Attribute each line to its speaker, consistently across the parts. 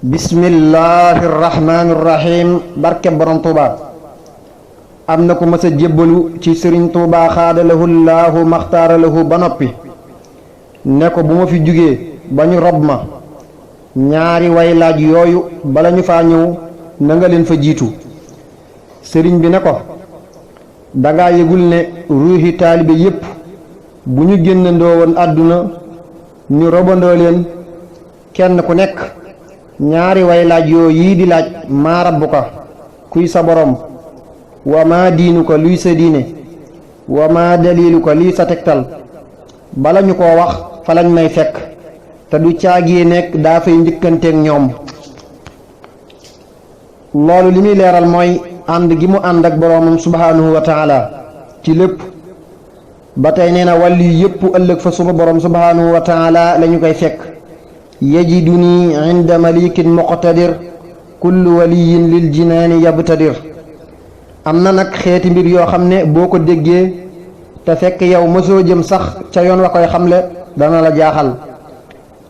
Speaker 1: bismillahi rahmaani rahim barke borom Touba. am na ku mës a jébbalu ci Serigne Touba xaadalahu llaahu maxtaaralahu ba noppi ne ko bu ma fi jugee ba ñu rob ma ñaari way laaj yooyu bala ñu faa ñëw na nga leen fa jiitu. sëriñ bi ne ko dangaa yëgul ne ruuxi taalibe yépp bu ñu génnandoo woon àdduna ñu robandoo leen kenn ku nekk ñaari way laaj yoo yii di laaj maa rabbuka kuy sa borom, wa maa diinuka luy sa diine, wa maa daliiluka lii sa tegtal, bala ñu ko wax fa lañ may fekk te du caagee nekk daa fay njëkkanteeg ñoom. loolu li muy leeral mooy ànd gi mu ànd ak boroomam subhaanahu wa taala ci lépp. ba tey nee na wàllu yépp ëllëg fa suba boroom subhaanahu wa taala la ñu koy fekk. yajiduni inda malikin muqtadir kullu waliyin lil jinaani yabtadir. am na nag xeeti mbir yoo xam ne boo ko déggee te fekk yow mësoo jëm sax ca yoon wa koy xamle dana la jaaxal,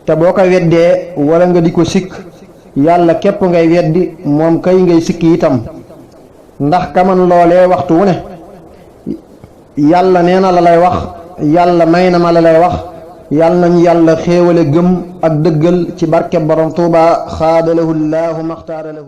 Speaker 1: te boo ko weddee wala nga di ko sikk yàlla képp ngay weddi, moom kay ngay sikki itam. ndax kaman loolee waxtu wu ne yàlla nee na la lay wax, yàlla may na ma la lay wax. yàlla nañu yàlla xéewale gëm ak dëggal ci barke borom Tuuba xaadalahu llaahu maxtaara lahu.